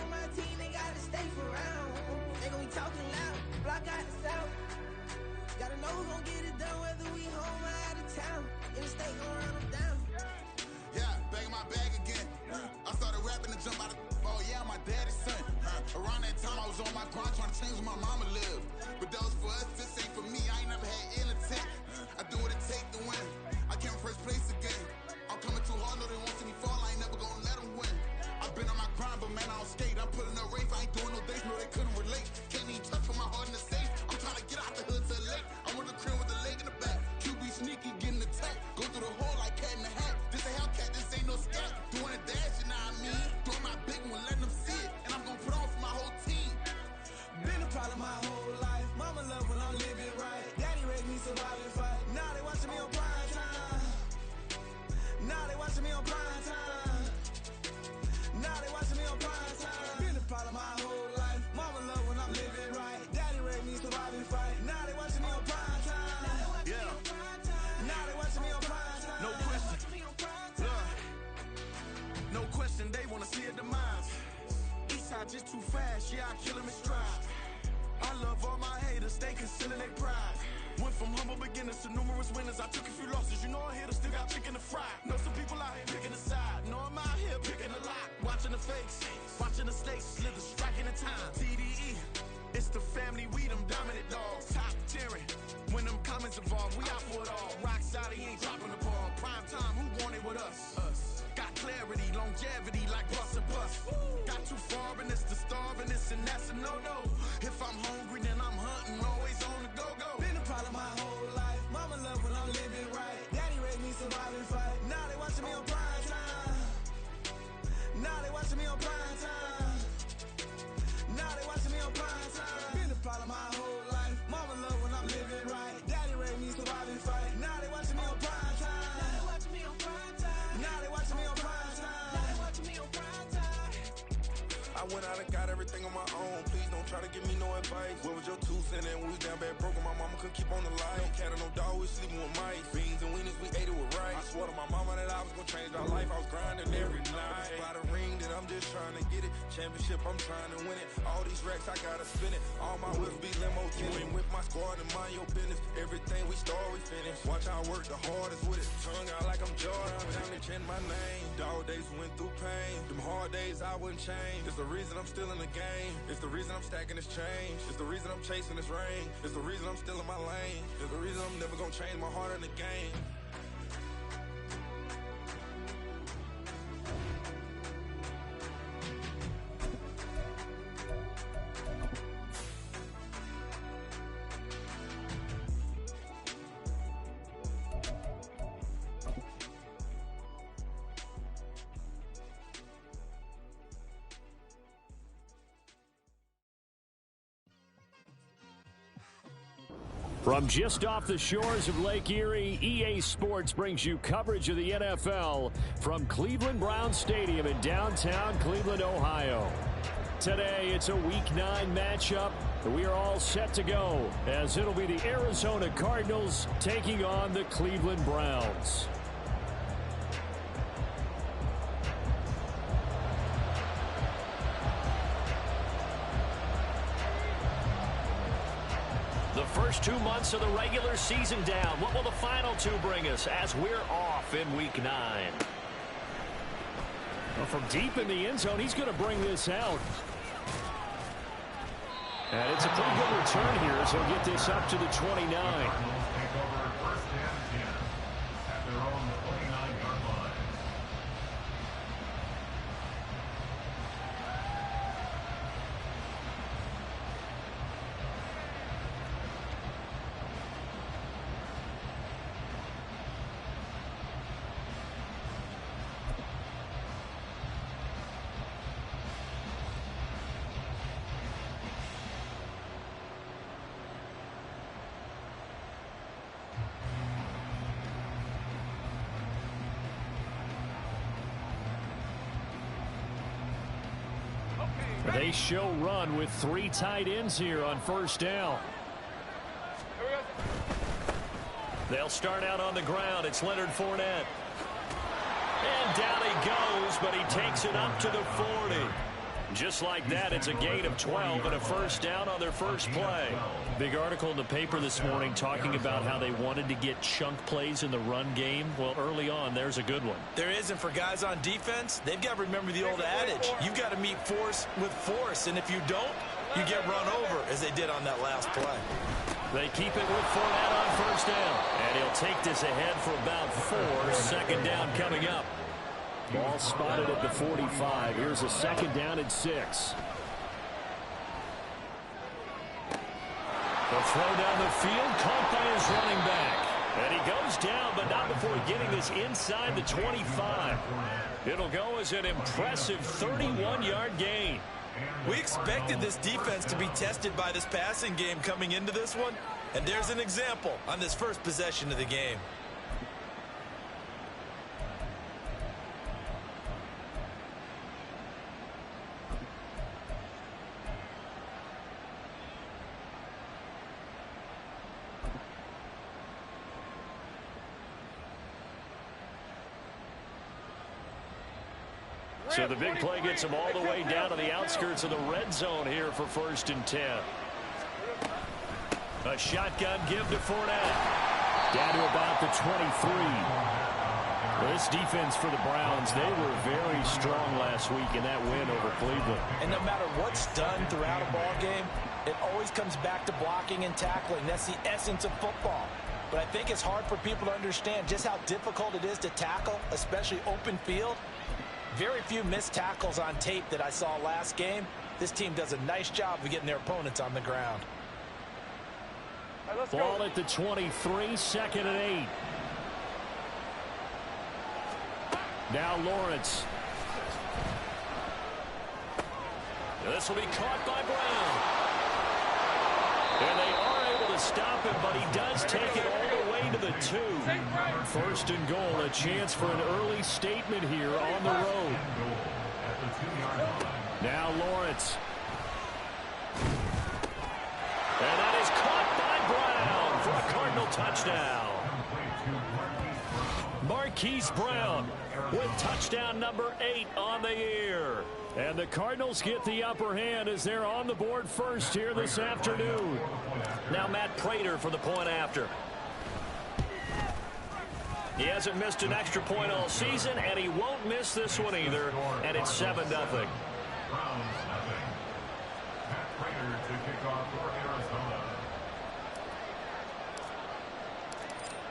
on my team, they gotta stay for round. They gon' be talking loud, block out the south. Gotta know who gon' get it done, whether we home or out of town. In the state, gon' run them down. Yeah, back in my bag again. I started rapping to jump out of oh yeah, my daddy's son. Around that time I was on my grind trying to change where my mama lived. But that was for us, this ain't for me. I ain't never had ill intent. I do what it take to win. I came first place again. I'm coming too hard, no they won't see me fall. I ain't never gonna let them win. I've been on my grind, but man I don't skate. I'm putting up race, I ain't doing no days, no they couldn't relate. Can't even touch for my heart in the safe. I'm trying to get out the hood to the lake. I'm with the crib with the leg in the back. QB sneaky, getting attacked. Go through the hole like cat in the hat. This a Hellcat, this ain't no scat. Doing a dash, you know what I mean? Doing my big one, letting them see it. And I'm gonna put on for my whole team. Been a problem my whole life. Mama love when I'm living right. Daddy raised me survive and fight. Now they watching me on prime time. Now they watching me on prime time. Now they watching me on prime time. Been a problem my whole life. Mama love when I'm living right. Daddy raised me survive and fight. Now they watching me on prime time. Yeah. Now they watching me on prime time. No question. Look. No question, they wanna see a demise. Eastside just too fast, yeah, I kill him in stride. I love all my haters, they consider they pride. Went from humble beginners to numerous winners. I took a few losses, you know I hit them, still got chicken to fry. Know some people out here picking a side. Know I'm out here picking a lot. Watching the fakes, watching the stakes, slither, striking the time. TDE, it's the family, we them dominant dogs. Top tiering, when them comments involved, we out for it all. Rock solid, he ain't dropping the ball. Prime time, who want it with us? Us. Got clarity, longevity, like bus and bus. Got too far and it's the starvingness, and that's a no-no. If I'm hungry, then I'm hunting, always on the go-go. Been a problem my whole life. Mama love when I'm living right. Daddy raised me survive and fight. Now they watching me on prime time. Now they watching me on prime time. Now they watching me on prime time. Been a problem my whole life. Mama love when I'm living right. Daddy raised me survive and fight. Now they watching me on prime time. Now they watching me on prime time. Now they watching me on prime time. Now they watching me on prime time. I went out and got everything on my own. Please don't try to give me no advice. What was your 2 cents and we was down bad broke and my mama couldn't keep on the light. No cat or no dog, we sleeping with mice. Beans and weenies, we ate it with rice. I swore to my mama that I was gonna change my life. I was grinding every night. By the ring that I'm just trying to get it. Championship, I'm trying to win it. All these racks, I gotta spin it. All my whips be limo tinted. With my squad and mind your business. Everything we start, we finish. Watch how I work the hardest with it. Tongue out like I'm Jordan. Down to change my name. Dog days went through pain. Them hard days I wouldn't change. It's the reason I'm still in the game. It's the reason I'm stacking this change. It's the reason I'm chasing this rain. It's the reason I'm still in my lane. It's the reason I'm never gonna change my heart in the game. From just off the shores of Lake Erie, EA Sports brings you coverage of the NFL from Cleveland Browns Stadium in downtown Cleveland, Ohio. Today, it's a Week 9 matchup. We are all set to go as it'll be the Arizona Cardinals taking on the Cleveland Browns. The first 2 months of the regular season down. What will the final 2 bring us as we're off in Week 9? Well, from deep in the end zone, he's going to bring this out. And it's a pretty good return here as he'll get this up to the 29. They show run with 3 tight ends here on first down. They'll start out on the ground. It's Leonard Fournette. And down he goes, but he takes it up to the 40. Just like that, it's a gain of 12 and a first down on their first play. Big article in the paper this morning talking about how they wanted to get chunk plays in the run game. Well, early on, there's a good one. There isn't for guys on defense. They've got to remember the old adage. You've got to meet force with force, and if you don't, you get run over, as they did on that last play. They keep it with Fournette on first down, and he'll take this ahead for about 4. Second down coming up. Ball spotted at the 45. Here's a second down and 6. The throw down the field, caught by his running back. And he goes down, but not before getting this inside the 25. It'll go as an impressive 31-yard gain. We expected this defense to be tested by this passing game coming into this one, and there's an example on this first possession of the game. So the big play gets him all the way down to the outskirts of the red zone here for 1st and 10. A shotgun give to Fournette. Down to about the 23. Well, this defense for the Browns, they were very strong last week in that win over Cleveland. And no matter what's done throughout a ball game, it always comes back to blocking and tackling. That's the essence of football. But I think it's hard for people to understand just how difficult it is to tackle, especially open field. Very few missed tackles on tape that I saw last game. This team does a nice job of getting their opponents on the ground. Right, ball at the 23, 2nd and 8. Now Lawrence. This will be caught by Brown. And they are able to stop him, but he does take it all the way to the 2. 1st and goal, a chance for an early statement here on the road. Now Lawrence. And that is caught by Brown for a Cardinal touchdown. Marquise Brown with touchdown number 8 on the year. And the Cardinals get the upper hand as they're on the board first here this afternoon. Now Matt Prater for the point after. He hasn't missed an extra point all season, and he won't miss this one either. And it's 7-0.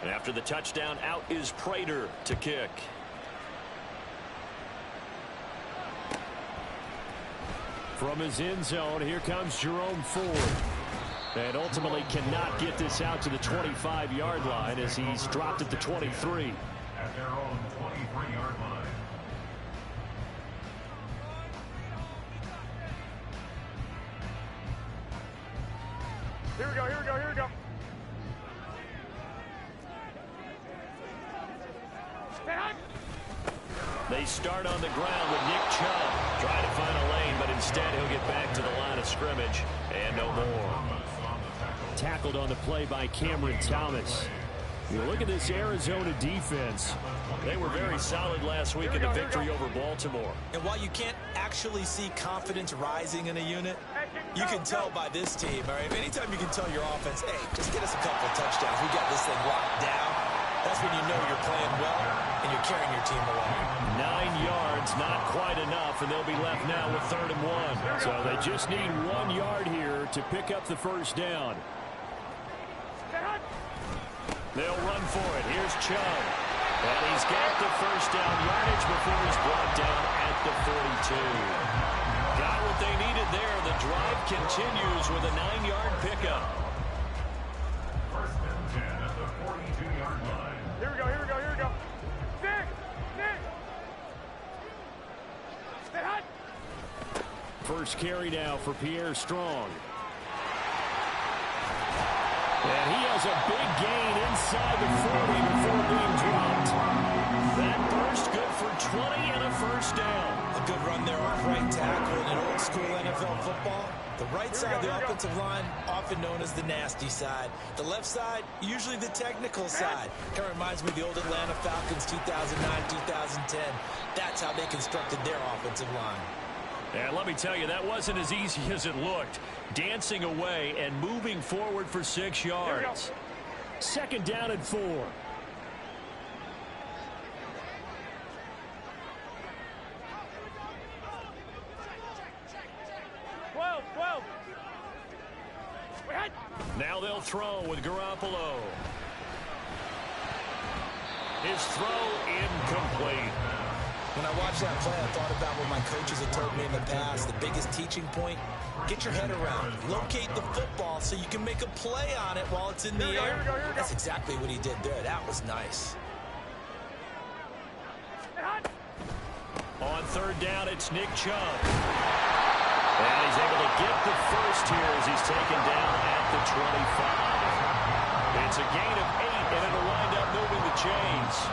And after the touchdown, out is Prater to kick. From his end zone, here comes Jerome Ford. And ultimately cannot get this out to the 25-yard line as he's dropped at the 23. At their own 23-yard line. Here we go, here we go, here we go. They start on the ground with Nick Chubb trying to find a lane, but instead he'll get back to the line of scrimmage and no more. Tackled on the play by Cameron Thomas. You look at this Arizona defense. They were very solid last week in the victory over Baltimore. And while you can't actually see confidence rising in a unit, you can tell by this team. All right, anytime you can tell your offense, hey, just get us a couple of touchdowns. We got this thing locked down. That's when you know you're playing well and you're carrying your team along. 9 yards, not quite enough, and they'll be left now with 3rd and 1. So they just need 1 yard here to pick up the first down. They'll run for it. Here's Chubb. And he's got the first down yardage before he's brought down at the 42. Got what they needed there. The drive continues with a 9-yard pickup. 1st and 10 at the 42-yard line. Here we go, here we go, here we go. Nick! Stay hot! First carry now for Pierre Strong. And he has a big gain inside the 40 before being dropped. That burst good for 20 and a first down. A good run there off right tackle in an old school NFL football. The right side of the offensive line, often known as the nasty side. The left side, usually the technical side. Kind of reminds me of the old Atlanta Falcons 2009-2010. That's how they constructed their offensive line. And let me tell you, that wasn't as easy as it looked. Dancing away and moving forward for 6 yards. Second down and 4. 12. Now they'll throw with Garoppolo. His throw incomplete. When I watched that play, I thought about what my coaches have told me in the past. The biggest teaching point, get your head around. Locate the football so you can make a play on it while it's in the air. Here we go. That's exactly what he did there. That was nice. On third down, it's Nick Chubb. And he's able to get the first here as he's taken down at the 25. It's a gain of 8, and it'll wind up moving the chains.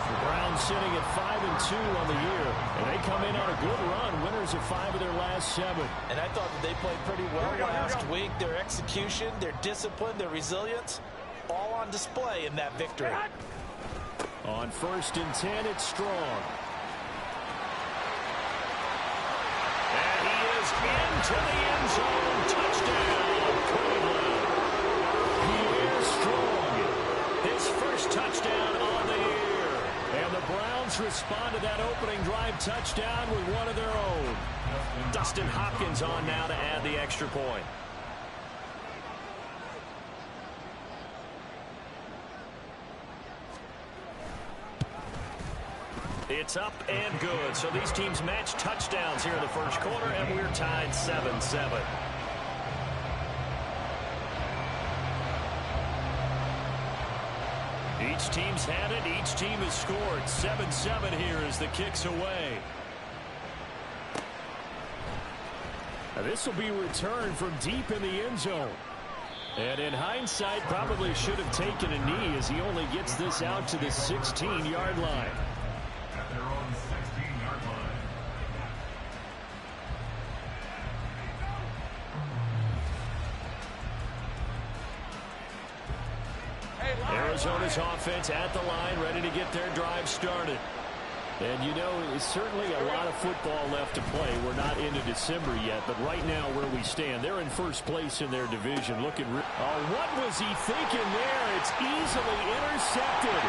The Browns sitting at 5-2 on the year, and they come in on a good run, winners of 5 of their last 7. And I thought that they played pretty well last week. Their execution, their discipline, their resilience, all on display in that victory. On 1st and 10, it's Strong. And he is into the end zone. Touchdown, Cleveland. He is Strong. His first touchdown on the year. And the Browns respond to that opening drive touchdown with one of their own. Dustin Hopkins on now to add the extra point. It's up and good. So these teams match touchdowns here in the first quarter, and we're tied 7-7. Each team's had it. Each team has scored. 7-7 here as the kick's away. Now this will be returned from deep in the end zone. And in hindsight, probably should have taken a knee as he only gets this out to the 16-yard line. At their own 16-yard line. Arizona's offense at the line, ready to get their drive started. And you know, there's certainly a lot of football left to play. We're not into December yet, but right now where we stand, they're in first place in their division. What was he thinking there? It's easily intercepted.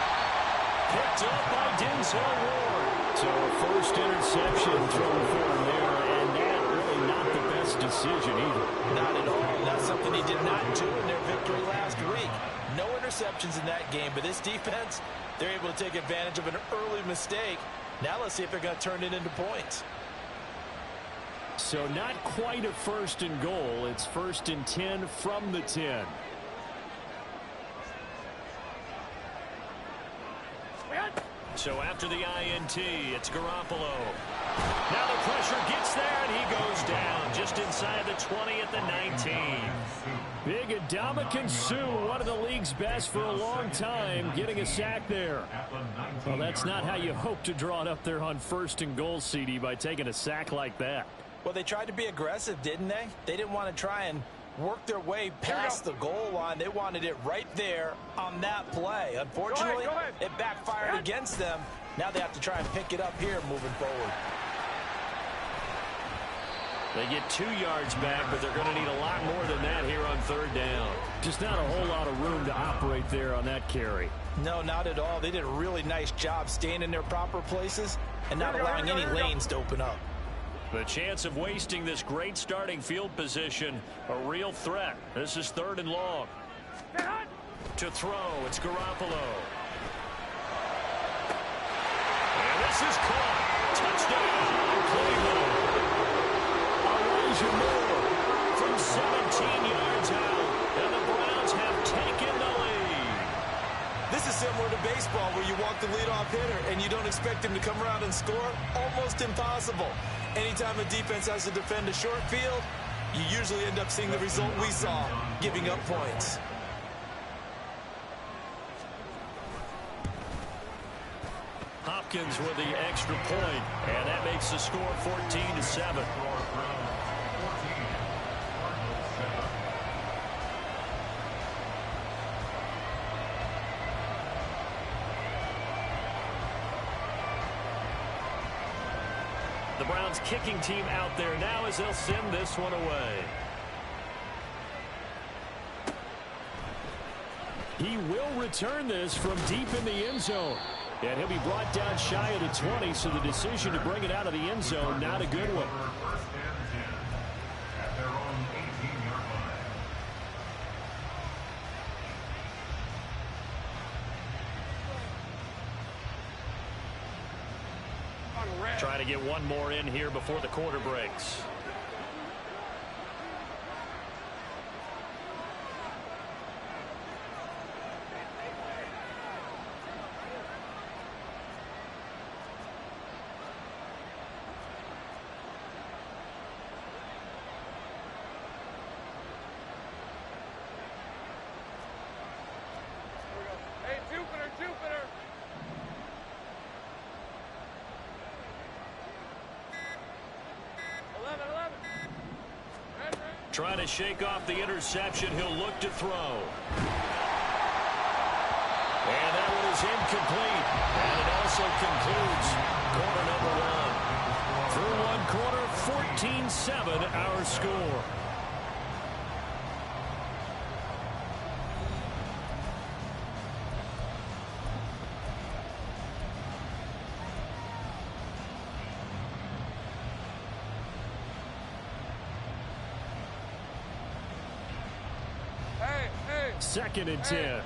Picked up by Denzel Ward. So a first interception thrown for him there, and that really not the best decision either. Not at all. That's something he did not do in their victory last week. No interceptions in that game, but this defense, they're able to take advantage of an early mistake. Now let's see if they're going to turn it into points. So not quite a 1st and goal. It's 1st and 10 from the 10. So after the INT, it's Garoppolo. Now the pressure gets there, and he goes down just inside the 20 at the 19. Big Ndamukong Suh, one of the league's best for a long time, getting a sack there. Well, that's not how you hope to draw it up there on 1st and goal, CD, by taking a sack like that. Well, they tried to be aggressive, didn't they? They didn't want to try and work their way past the goal line. They wanted it right there on that play. Unfortunately, go ahead. it backfired against them. Now they have to try and pick it up here moving forward. They get 2 yards back, but they're going to need a lot more than that here on 3rd down. Just not a whole lot of room to operate there on that carry. No, not at all. They did a really nice job staying in their proper places and not allowing any lanes to open up. The chance of wasting this great starting field position, a real threat. This is 3rd and long. To throw, it's Garoppolo. And this is caught. Touchdown, Cleveland. Elijah Moore from 17 yards out, and the Browns have taken the lead. This is similar to baseball where you walk the leadoff hitter and you don't expect him to come around and score. Almost impossible. Anytime a defense has to defend a short field, you usually end up seeing the result we saw, giving up points. Hopkins with the extra point, and that makes the score 14-7. The Browns kicking team out there now as they'll send this one away. He will return this from deep in the end zone. And he'll be brought down shy of the 20, so the decision to bring it out of the end zone, not a good one. First and 10 at their own 18-yard line. Trying to get one more in here before the quarter breaks. Trying to shake off the interception. He'll look to throw. And that one is incomplete. And it also concludes quarter number one. Through one quarter, 14-7 our score. Second and 10.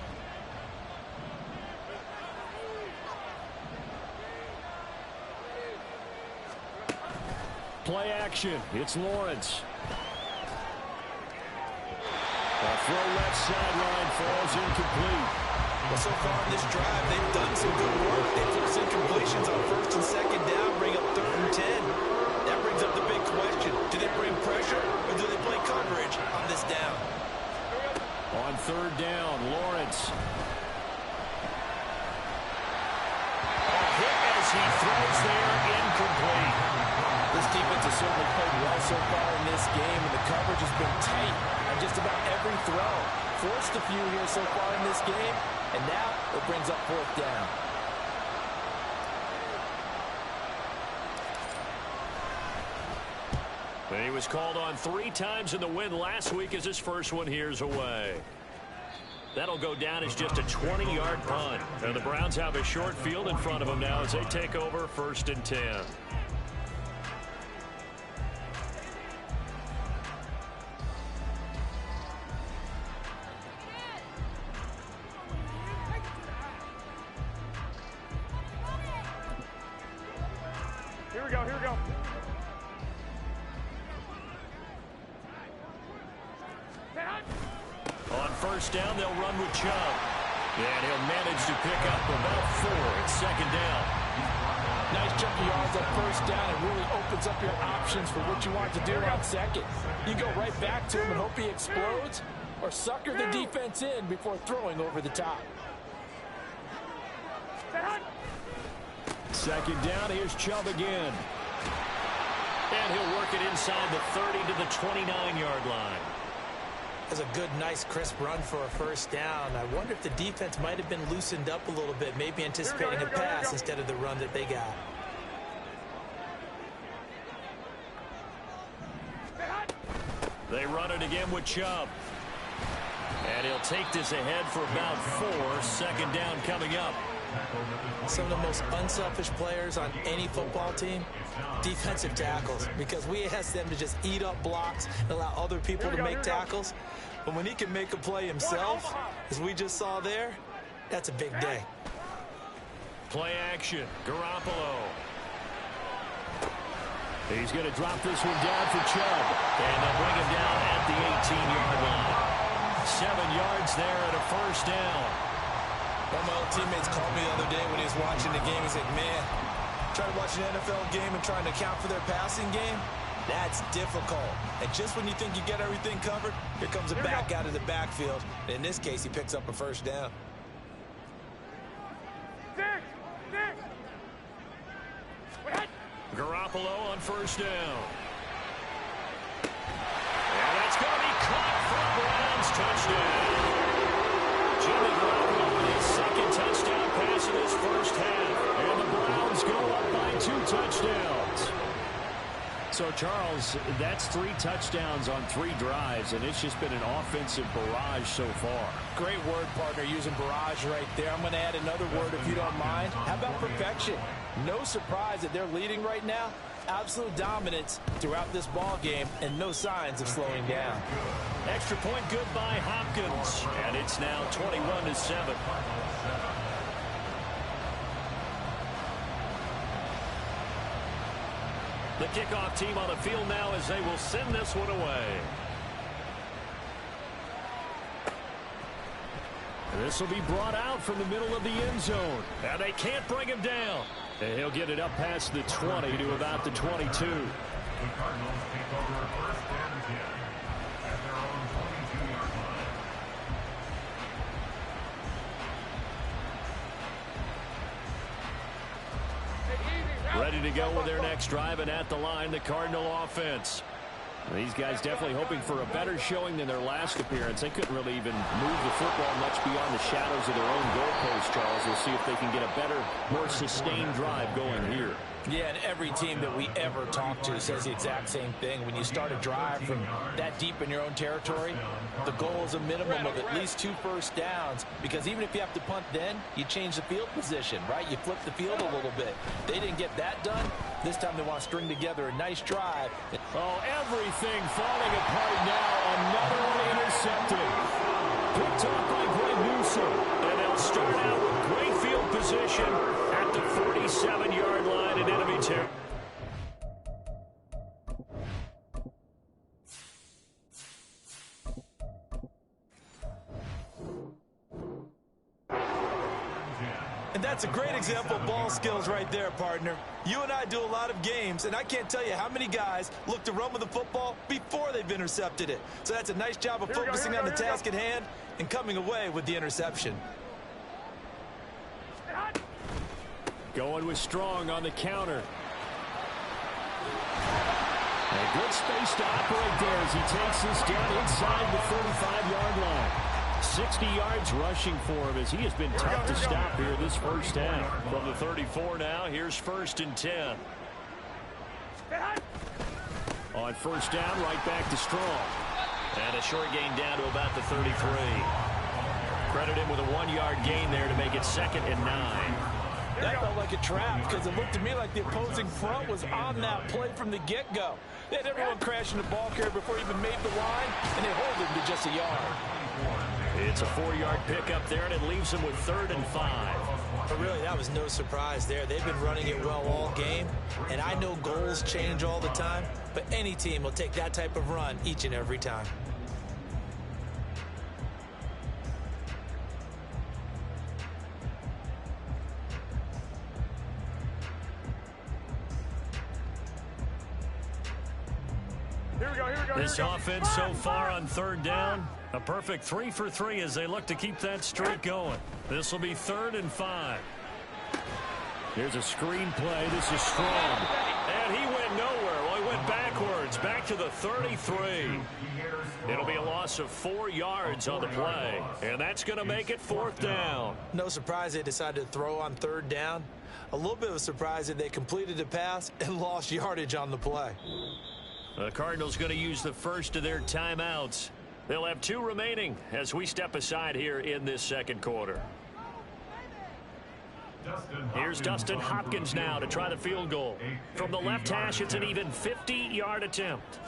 Play action. It's Lawrence. A throw left sideline falls incomplete. Well, so far in this drive, they've done some good work. They forced incompletions on first and second down, bring up 3rd and 10. That brings up the big question. Do they bring pressure or do they play coverage on this down? On 3rd down, Lawrence. A hit as he throws there, incomplete. This defense has certainly played well so far in this game, and the coverage has been tight on just about every throw. Forced a few here so far in this game, and now it brings up 4th down. He was called on 3 times in the win last week as his first one here's away. That'll go down as just a 20-yard punt. And the Browns have a short field in front of them now as they take over 1st and 10. Here we go, here we go. On 1st down, they'll run with Chubb. And he'll manage to pick up about 4 at 2nd down. Nice chunk of yards on 1st down. It really opens up your options for what you want to do on 2nd. You go right back to him and hope he explodes, or sucker the defense in before throwing over the top. 2nd down, here's Chubb again. And he'll work it inside the 30 to the 29-yard line. That's a good, nice, crisp run for a 1st down. I wonder if the defense might have been loosened up a little bit, maybe anticipating a pass instead of the run that they got. They run it again with Chubb. And he'll take this ahead for about 4. 2nd down coming up. Some of the most unselfish players on any football team, defensive tackles, because we ask them to just eat up blocks and allow other people to make tackles. But when he can make a play himself, as we just saw there, that's a big day. Play action, Garoppolo. He's going to drop this one down for Chubb. And they'll bring him down at the 18-yard line. 7 yards there at a 1st down. One of my old teammates called me the other day when he was watching the game. He said, man, trying to watch an NFL game and trying to account for their passing game, that's difficult. And just when you think you get everything covered, here comes a back out of the backfield. And in this case, he picks up a 1st down. Garoppolo on 1st down. And that's going to be caught for Browns touchdown. Jimmy Garoppolo with his 2nd touchdown pass in his 1st half. And the Browns go up by 2 touchdowns. So, Charles, that's 3 touchdowns on 3 drives, and it's just been an offensive barrage so far. Great word, partner, using barrage right there. I'm going to add another word if you don't mind. How about perfection? No surprise that they're leading right now. Absolute dominance throughout this ball game and no signs of slowing down. Extra point good by Hopkins, and it's now 21-7. The kickoff team on the field now as they will send this one away. This will be brought out from the middle of the end zone, and they can't bring him down. And he'll get it up past the 20 to about the 22. The Cardinals take over first and 10 at their own 22-yard line. Ready to go with their next drive, and at the line, the Cardinal offense. These guys definitely hoping for a better showing than their last appearance. They couldn't really even move the football much beyond the shadows of their own goalpost, Charles. We'll see if they can get a better, more sustained drive going here. Yeah, and every team that we ever talk to says the exact same thing. When you start a drive from that deep in your own territory, the goal is a minimum of at least 2 first downs, because even if you have to punt then, you change the field position, right? You flip the field a little bit. They didn't get that done. This time they want to string together a nice drive. Oh, everything falling apart now. Another one intercepted. Picked off by Greg Newsome. And they'll start out with great field position at the 47-yard line in enemy territory. And that's a great example of ball skills right there, partner. You and I do a lot of games, and I can't tell you how many guys look to run with the football before they've intercepted it. So that's a nice job of focusing on the task at hand and coming away with the interception. Going with Strong on the counter. A good space to operate there as he takes this down inside the 35-yard line. 60 yards rushing for him as he has been tough to stop here this first half. From the 34 now, here's 1st and 10. On first down, right back to Strong. And a short gain down to about the 33. Credit him with a 1-yard gain there to make it 2nd and 9. That felt like a trap because it looked to me like the opposing front was on that play from the get-go. They had everyone crashing the ball carrier before he even made the line, and they hold him to just a yard. It's a 4-yard pickup there, and it leaves them with 3rd and 5. But really, that was no surprise there. They've been running it well all game, and I know goals change all the time, but any team will take that type of run each and every time. This offense so far on 3rd down, a perfect 3 for 3 as they look to keep that streak going. This will be 3rd and 5. Here's a screen play. This is Strong. And he went nowhere. Well, he went backwards, back to the 33. It'll be a loss of 4 yards on the play. And that's going to make it 4th down. No surprise they decided to throw on 3rd down. A little bit of a surprise that they completed the pass and lost yardage on the play. The Cardinals going to use the first of their timeouts. They'll have 2 remaining as we step aside here in this 2nd quarter. Here's Dustin Hopkins now to try the field goal. From the left hash, it's an even 50-yard attempt.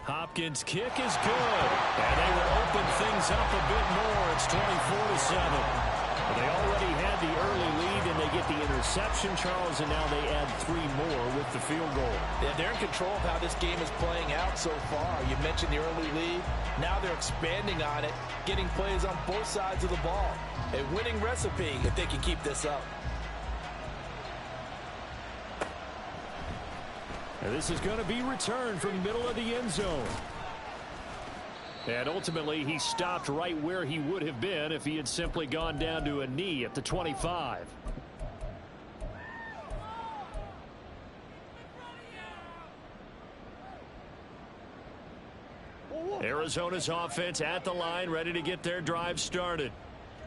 Hopkins' kick is good. And they will open things up a bit more. It's 24-7. They already had the early lead, and they get the interception, Charles, and now they add 3 more with the field goal. Yeah, they're in control of how this game is playing out so far. You mentioned the early lead. Now they're expanding on it, getting plays on both sides of the ball. A winning recipe if they can keep this up. And this is going to be returned from the middle of the end zone. And ultimately, he stopped right where he would have been if he had simply gone down to a knee at the 25. Arizona's offense at the line, ready to get their drive started.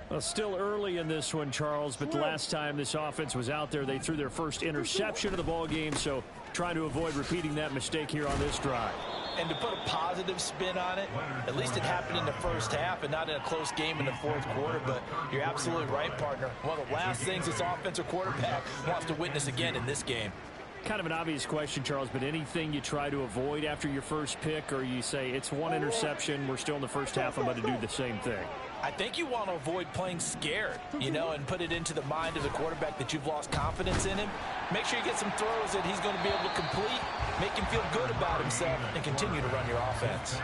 Well, still early in this one, Charles, but the last time this offense was out there, they threw their first interception of the ball game, so trying to avoid repeating that mistake here on this drive. And to put a positive spin on it, at least it happened in the first half and not in a close game in the fourth quarter. But you're absolutely right, partner. One of the last things this offensive quarterback wants to witness again in this game. Kind of an obvious question, Charles, but anything you try to avoid after your first pick, or you say it's one interception, we're still in the first half, I'm about to do the same thing? I think you want to avoid playing scared, and put it into the mind of the quarterback that you've lost confidence in him. Make sure you get some throws that he's going to be able to complete, make him feel good about himself, and continue to run your offense.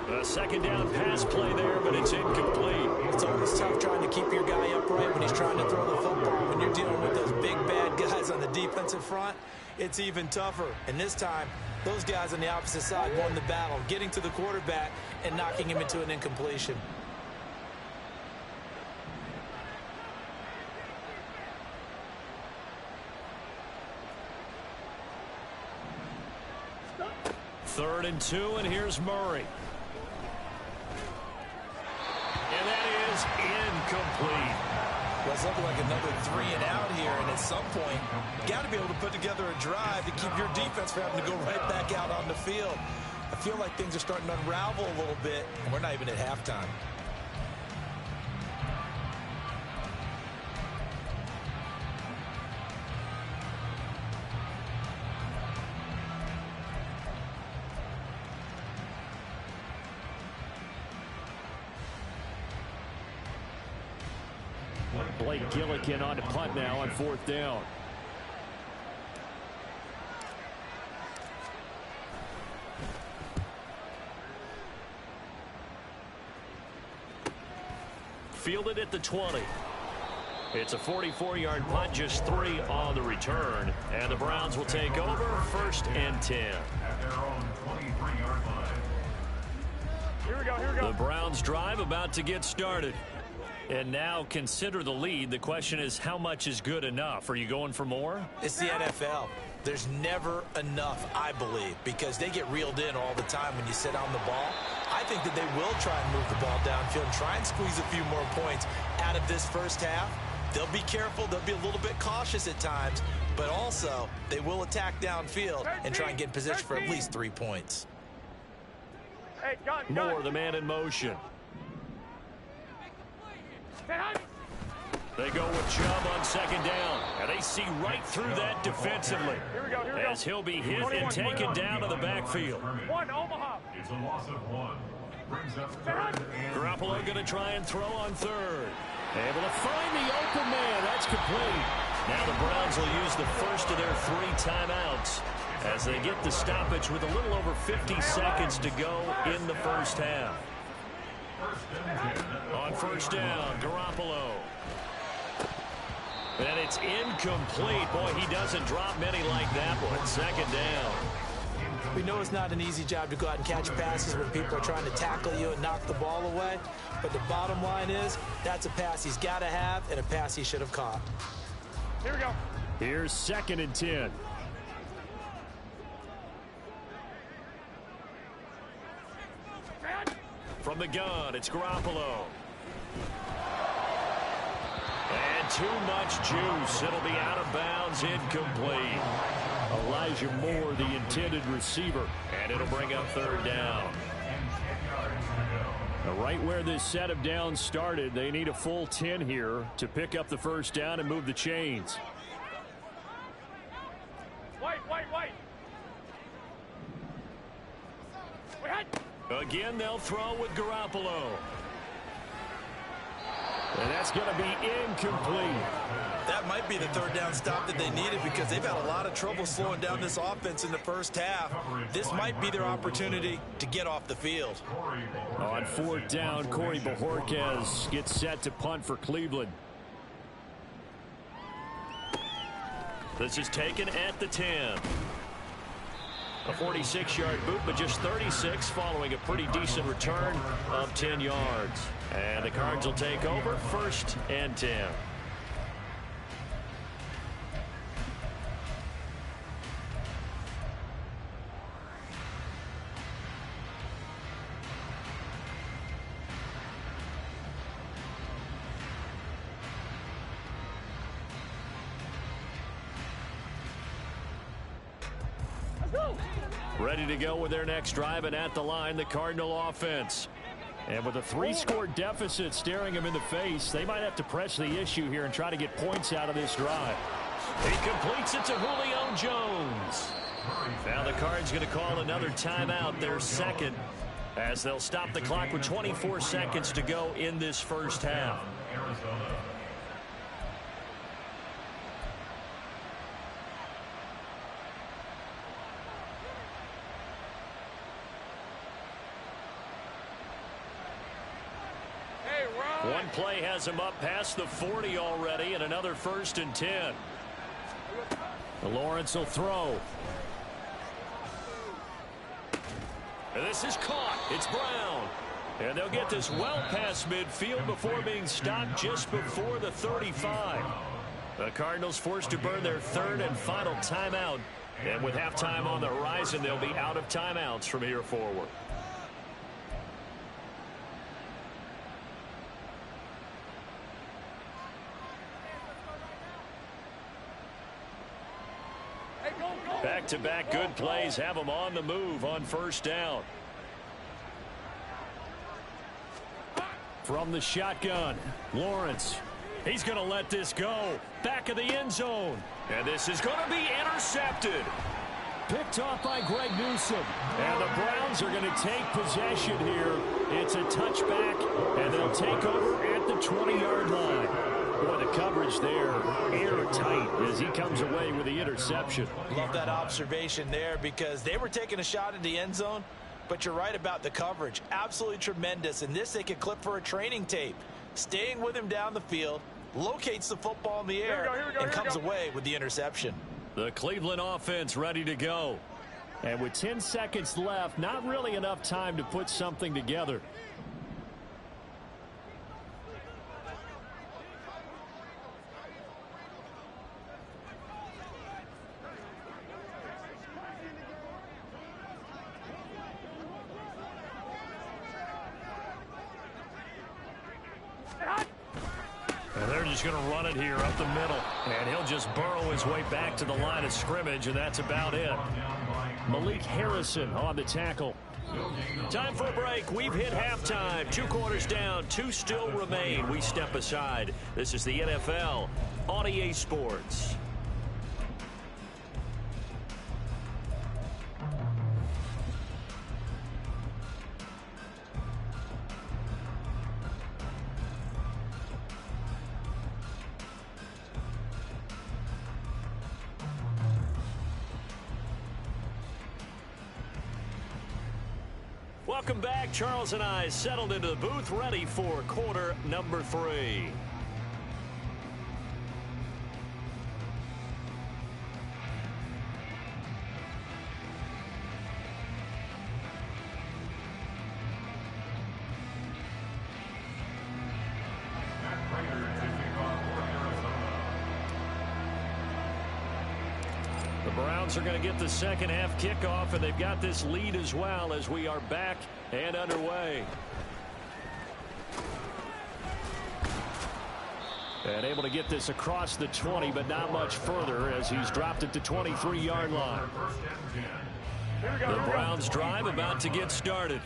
A second down pass play there, but it's incomplete. It's always tough trying to keep your guy upright when he's trying to throw the football. When you're dealing with those big, bad guys on the defensive front, it's even tougher. And this time, those guys on the opposite side won the battle, getting to the quarterback and knocking him into an incompletion. Third and 2, and here's Murray. And that is incomplete. Well, it's looking like another 3 and out here, and at some point, you got to be able to put together a drive to keep your defense from having to go right back out on the field. I feel like things are starting to unravel a little bit, and we're not even at halftime. Blake Gillikin on to punt now on fourth down. Fielded at the 20. It's a 44-yard punt, just 3 on the return. And the Browns will take over, 1st and 10. At their own 23-yard line. Here we go, here we go. The Browns drive about to get started. And now consider the lead. The question is, how much is good enough? Are you going for more? It's the NFL. There's never enough, I believe, because they get reeled in all the time when you sit on the ball. I think that they will try and move the ball downfield and try and squeeze a few more points out of this first half. They'll be careful. They'll be a little bit cautious at times, but also they will attack downfield and try and get in position for at least 3 points. Hey, gun. Moore, the man in motion. They go with Chubb on second down, and they see right through that defensively. Here we go, here we as he'll be hit and taken down to the backfield. 1, Omaha. It's a loss of 1. Brings up 3rd and Garoppolo going to try and throw on 3rd. Able to find the open man. That's complete. Now the Browns will use the first of their 3 timeouts as they get the stoppage with a little over 50 seconds to go in the first half. On first down, Garoppolo. And it's incomplete. Boy, he doesn't drop many like that one. 2nd down. We know it's not an easy job to go out and catch passes when people are trying to tackle you and knock the ball away. But the bottom line is, that's a pass he's got to have and a pass he should have caught. Here we go. Here's 2nd and 10. From the gun, it's Garoppolo. And too much juice. It'll be out of bounds, incomplete. Elijah Moore, the intended receiver, and it'll bring up 3rd down. Now, right where this set of downs started, they need a full 10 here to pick up the first down and move the chains. Wait. Again, they'll throw with Garoppolo. And that's going to be incomplete. That might be the 3rd down stop that they needed because they've had a lot of trouble slowing down this offense in the first half. This might be their opportunity to get off the field. On 4th down, Corey Bojorquez gets set to punt for Cleveland. This is taken at the 10. A 46-yard boot, but just 36 following a pretty decent return of 10 yards. And the Cards will take over, 1st and 10. Ready to go with their next drive, and at the line, the Cardinal offense. And with a 3-score deficit staring them in the face, they might have to press the issue here and try to get points out of this drive. He completes it to Julio Jones. Now the Cards going to call another timeout, their second, as they'll stop the clock with 24 seconds to go in this first half. One play has him up past the 40 already, and another 1st and 10. Lawrence will throw. And this is caught. It's Brown. And they'll get this well past midfield before being stopped just before the 35. The Cardinals forced to burn their 3rd and final timeout. And with halftime on the horizon, they'll be out of timeouts from here forward. Back-to-back good plays have them on the move on 1st down. From the shotgun, Lawrence. He's going to let this go. Back of the end zone. And this is going to be intercepted. Picked off by Greg Newsome. And the Browns are going to take possession here. It's a touchback, and they'll take over at the 20-yard line. Boy, the coverage there, airtight as he comes away with the interception. Love that observation there, because they were taking a shot at the end zone, but you're right about the coverage. Absolutely tremendous. And this they could clip for a training tape. Staying with him down the field, locates the football in the air, and comes away with the interception. The Cleveland offense ready to go. And with 10 seconds left, not really enough time to put something together. And they're just going to run it here up the middle. And he'll just burrow his way back to the line of scrimmage, and that's about it. Malik Harrison on the tackle. Time for a break. We've hit halftime. 2 quarters down. 2 still remain. We step aside. This is the NFL on EA Sports. Welcome back. Charles and I settled into the booth, ready for quarter number 3. Browns are going to get the second half kickoff, and they've got this lead as well as we are back and underway. And able to get this across the 20, but not much further as he's dropped it to 23-yard line. The Browns drive about to get started.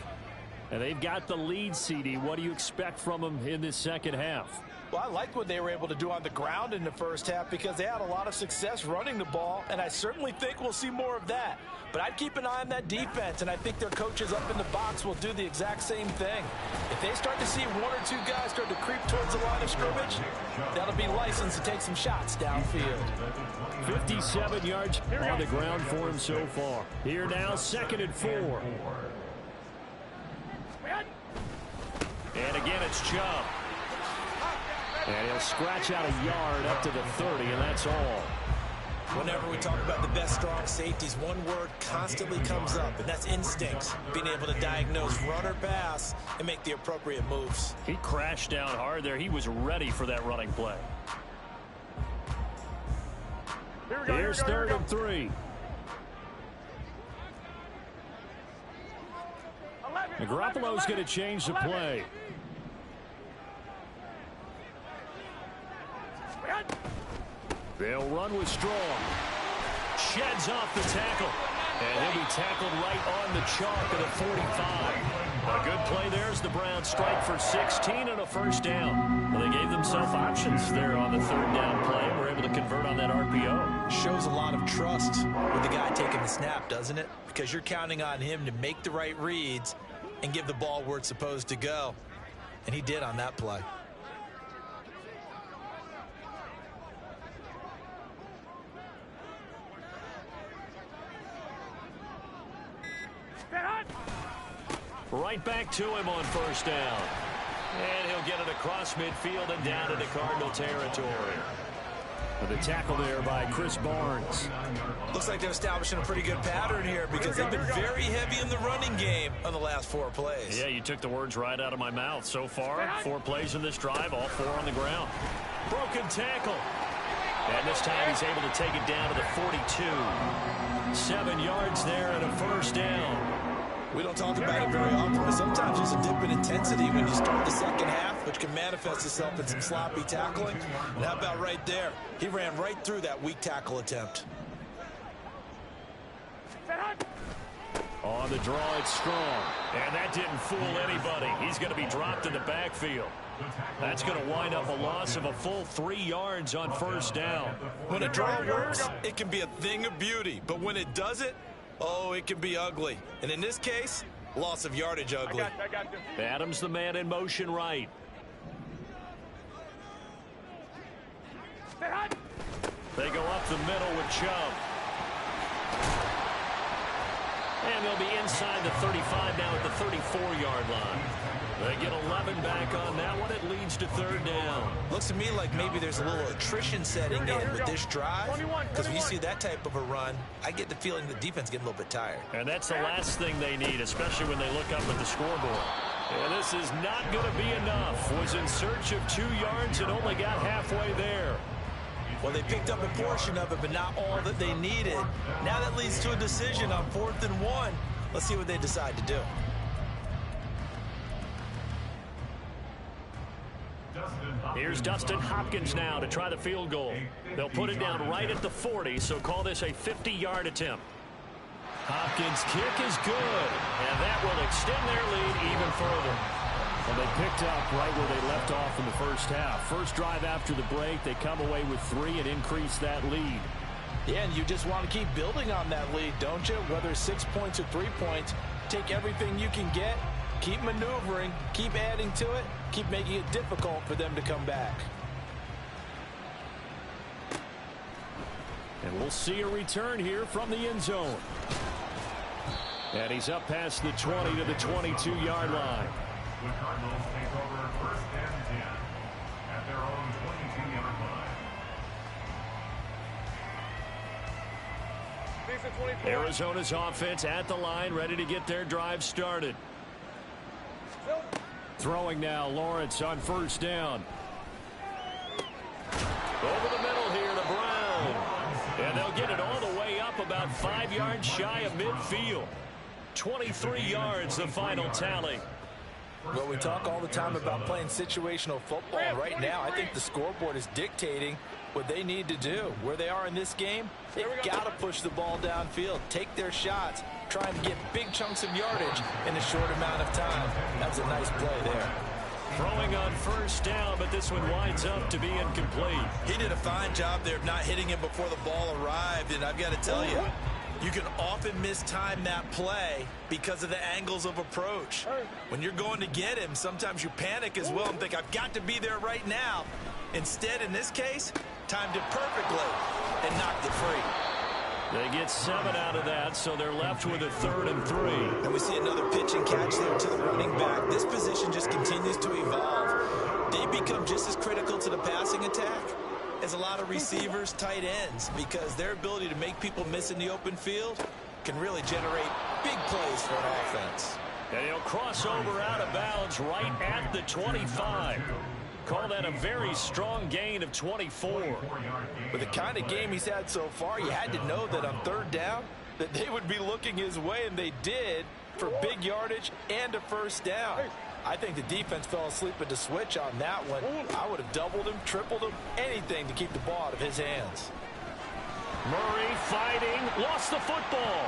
And they've got the lead, CD. What do you expect from them in this second half? Well, I like what they were able to do on the ground in the first half because they had a lot of success running the ball, and I certainly think we'll see more of that. But I'd keep an eye on that defense, and I think their coaches up in the box will do the exact same thing. If they start to see 1 or 2 guys start to creep towards the line of scrimmage, that'll be licensed to take some shots downfield. 57 yards on the ground for him so far. Here now, 2nd and 4. And again, it's Chubb. And he'll scratch out a yard up to the 30, and that's all. Whenever we talk about the best strong safeties, one word constantly comes up, and that's instincts. Being able to diagnose run or pass and make the appropriate moves. He crashed down hard there. He was ready for that running play. Here's 3rd and 3. Garoppolo's going to change the play. They'll run with Strong. Sheds off the tackle. And he'll be tackled right on the chalk of the 45. A good play there as the Browns strike for 16 and a first down. Well, they gave themselves options there on the third down play and were able to convert on that RPO. Shows a lot of trust with the guy taking the snap, doesn't it? Because you're counting on him to make the right reads and give the ball where it's supposed to go. And he did on that play. Right back to him on first down. And he'll get it across midfield and down into Cardinal territory. The tackle there by Chris Barnes. Looks like they're establishing a pretty good pattern here because they've been very heavy in the running game on the last 4 plays. Yeah, you took the words right out of my mouth. So far, 4 plays in this drive, all 4 on the ground. Broken tackle. And this time he's able to take it down to the 42. 7 yards there and a first down. We don't talk about it very often, but sometimes there's a dip in intensity when you start the second half, which can manifest itself in some sloppy tackling. And how about right there? He ran right through that weak tackle attempt. On the draw, it's Strong. And that didn't fool anybody. He's going to be dropped in the backfield. That's going to wind up a loss of a full 3 yards on first down. When a draw works, it can be a thing of beauty. But when it doesn't, oh, it can be ugly. And in this case, loss of yardage ugly. I got you. Adams the man in motion right. They go up the middle with Chubb. And they'll be inside the 35 now at the 34-yard line. They get 11 back on that one. It leads to third down. Looks to me like maybe there's a little attrition setting in with this drive. Because when you see that type of a run, I get the feeling the defense getting a little bit tired. And that's the last thing they need, especially when they look up at the scoreboard. And this is not going to be enough. Was in search of 2 yards and only got halfway there. Well, they picked up a portion of it, but not all that they needed. Now that leads to a decision on 4th and 1. Let's see what they decide to do. Here's Dustin Hopkins now to try the field goal. They'll put it down right at the 40, so call this a 50-yard attempt. Hopkins' kick is good, and that will extend their lead even further. Well, they picked up right where they left off in the first half. First drive after the break, they come away with 3 and increase that lead. Yeah, and you just want to keep building on that lead, don't you? Whether 6 points or 3 points, take everything you can get, keep maneuvering, keep adding to it, keep making it difficult for them to come back. And we'll see a return here from the end zone. And he's up past the 20 to the 22-yard line. The Cardinals take over 1st and 10 at their own 22-yard line. Arizona's offense at the line, ready to get their drive started. Throwing now, Lawrence on first down. Over the middle here to Brown. And they'll get it all the way up about 5 yards shy of midfield. 23 yards, the final tally. Well, we talk all the time about playing situational football. Right now, I think the scoreboard is dictating what they need to do. Where they are in this game, they've got to push the ball downfield, take their shots, trying to get big chunks of yardage in a short amount of time. That's a nice play there. Throwing on first down, but this one winds up to be incomplete. He did a fine job there of not hitting him before the ball arrived, and I've got to tell you, you can often mistime that play because of the angles of approach. When you're going to get him, sometimes you panic as well and think, I've got to be there right now. Instead, in this case, timed it perfectly and knocked it free. They get 7 out of that, so they're left with a 3rd and 3. And we see another pitch and catch there to the running back. This position just continues to evolve. They become just as critical to the passing attack as a lot of receivers, tight ends, because their ability to make people miss in the open field can really generate big plays for an offense. And he'll cross over out of bounds right at the 25. Call that a very strong gain of 24. With the kind of game he's had so far, you had to know that on 3rd down that they would be looking his way, and they did, for big yardage and a first down. I think the defense fell asleep at the switch on that one. I would have doubled him, tripled him, anything to keep the ball out of his hands. Murray fighting, lost the football.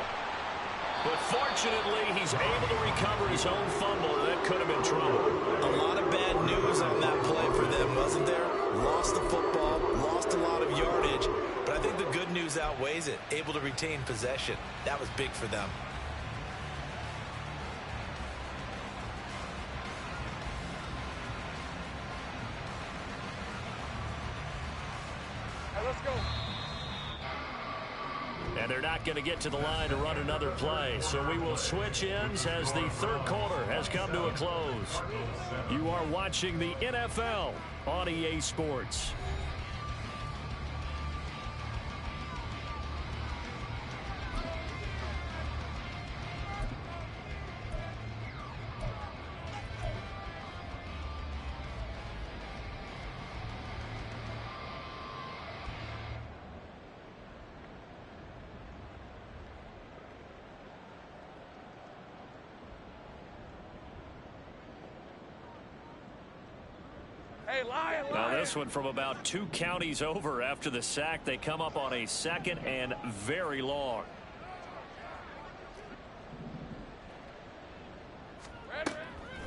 But fortunately, he's able to recover his own fumble, and that could have been trouble. A lot of bad news on that play for them, wasn't there? Lost the football, lost a lot of yardage, but I think the good news outweighs it. Able to retain possession. That was big for them. Hey, let's go. And they're not going to get to the line to run another play. So we will switch ends as the third quarter has come to a close. You are watching the NFL on EA Sports. Hey, Lion. Now this one from about 2 counties over after the sack. They come up on a 2nd and very long.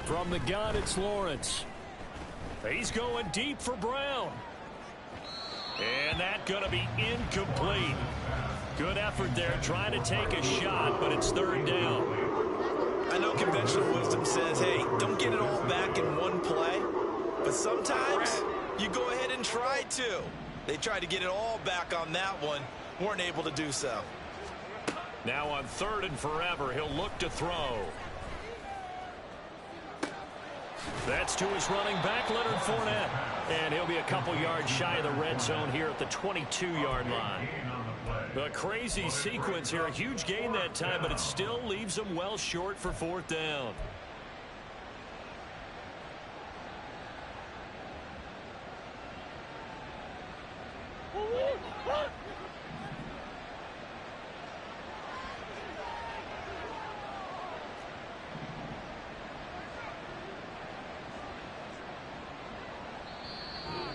From the gun, it's Lawrence. He's going deep for Brown. And that's going to be incomplete. Good effort there trying to take a shot, but it's 3rd down. I know conventional wisdom says, hey, don't get it all back in one play. But sometimes you go ahead and try to. They tried to get it all back on that one. Weren't able to do so. Now on 3rd and forever, he'll look to throw. That's to his running back, Leonard Fournette. And he'll be a couple yards shy of the red zone here at the 22-yard line. A crazy sequence here. A huge gain that time, but it still leaves him well short for 4th down.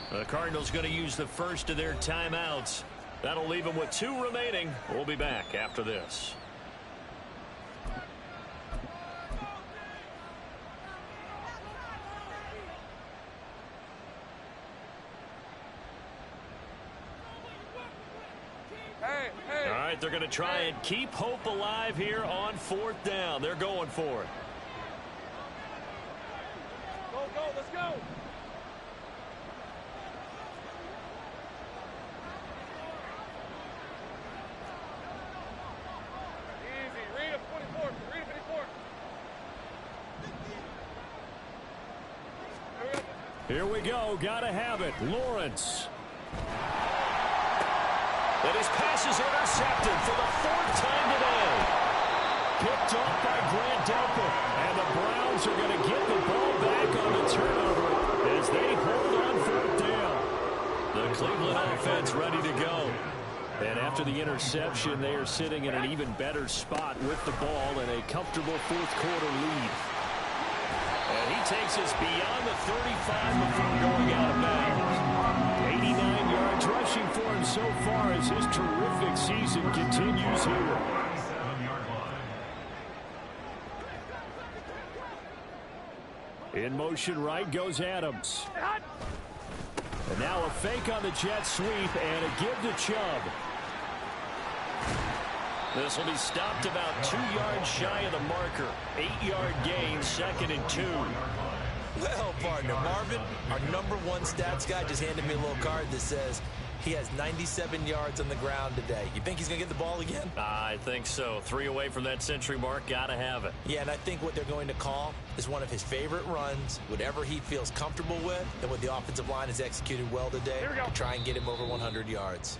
The Cardinals going to use the first of their timeouts. That'll leave them with 2 remaining. We'll be back after this. All right, they're going to try and keep hope alive here on 4th down. They're going for it. Go, go, let's go. Easy. Read a 24. Read a 54. Here we go. Got to have it. Lawrence. And his pass is intercepted for the 4th time today. Picked off by Grant Delpit. And the Browns are going to get the ball back on the turnover as they hold on 4th down. The Cleveland offense ready to go. And after the interception, they are sitting in an even better spot with the ball and a comfortable 4th quarter lead. And he takes us beyond the 35 before going out of bounds. 89 yards rushing for him so far as his terrific season continues here. In motion right goes Adams. And now a fake on the jet sweep and a give to Chubb. This will be stopped about 2 yards shy of the marker. 8-yard gain, 2nd and 2. Well, partner, Marvin, our #1 stats guy just handed me a little card that says he has 97 yards on the ground today. You think he's going to get the ball again? I think so. 3 away from that century mark. Got to have it. Yeah, and I think what they're going to call is one of his favorite runs, whatever he feels comfortable with, and what the offensive line has executed well today to try and get him over 100 yards.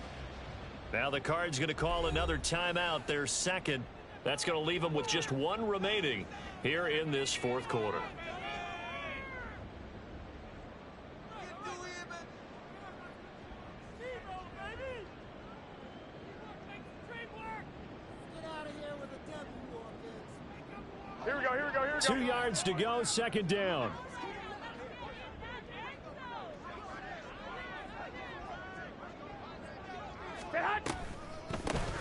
Now the Cards going to call another timeout, their 2nd. That's going to leave them with just 1 remaining here in this 4th quarter. Here we go, here we go, here we go. 2 yards to go, 2nd down.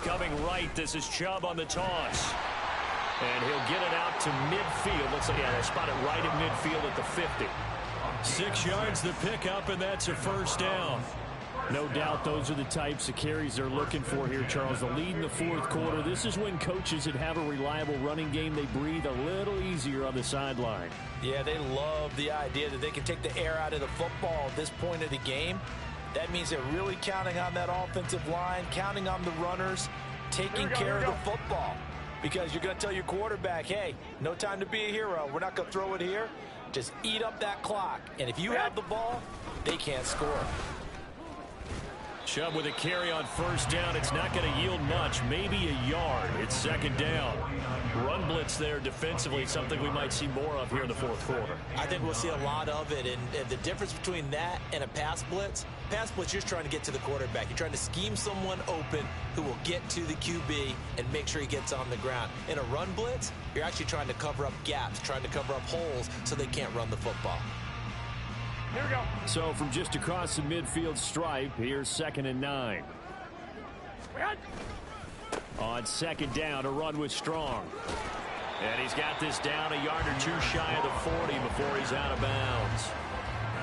Coming right, this is Chubb on the toss. And he'll get it out to midfield. Looks like, yeah, they'll spot it right at midfield at the 50. 6 yards the pickup, and that's a first down. No doubt those are the types of carries they're looking for here, Charles. The lead in the fourth quarter. This is when coaches that have a reliable running game, they breathe a little easier on the sideline. Yeah, they love the idea that they can take the air out of the football at this point of the game. That means they're really counting on that offensive line, counting on the runners, taking care of the football. Because you're going to tell your quarterback, hey, no time to be a hero. We're not going to throw it here. Just eat up that clock. And if you have the ball, they can't score. Chubb with a carry on first down. It's not going to yield much, maybe a yard. It's second down. Run blitz there defensively, something we might see more of here in the fourth quarter. I think we'll see a lot of it. And the difference between that and a pass blitz, you're trying to get to the quarterback. You're trying to scheme someone open who will get to the QB and make sure he gets on the ground. In a run blitz, you're actually trying to cover up gaps, trying to cover up holes so they can't run the football. Here we go. So from just across the midfield stripe, here's 2nd and 9. On second down, a run with Strong. And he's got this down a yard or two shy of the 40 before he's out of bounds.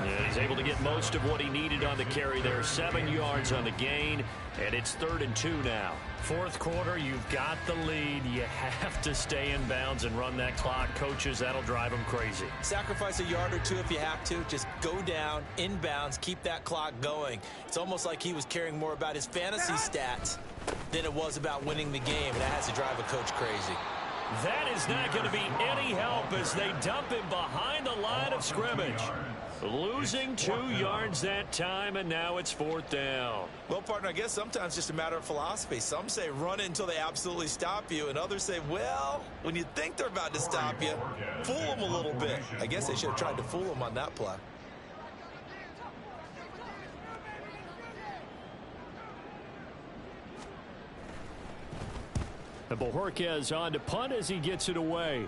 And he's able to get most of what he needed on the carry there. 7 yards on the gain, and it's 3rd and 2 now. Fourth quarter, you've got the lead. You have to stay in bounds and run that clock. Coaches, that'll drive them crazy. Sacrifice a yard or two if you have to. Just go down, in bounds, keep that clock going. It's almost like he was caring more about his fantasy stats than it was about winning the game, and that has to drive a coach crazy. That is not going to be any help as they dump him behind the line of scrimmage. Losing 2 yards that time, and now it's 4th down. Well, partner, I guess sometimes it's just a matter of philosophy. Some say run it until they absolutely stop you, and others say, well, when you think they're about to stop you, fool them a little bit. I guess they should have tried to fool them on that play. And Bojorquez on to punt as he gets it away.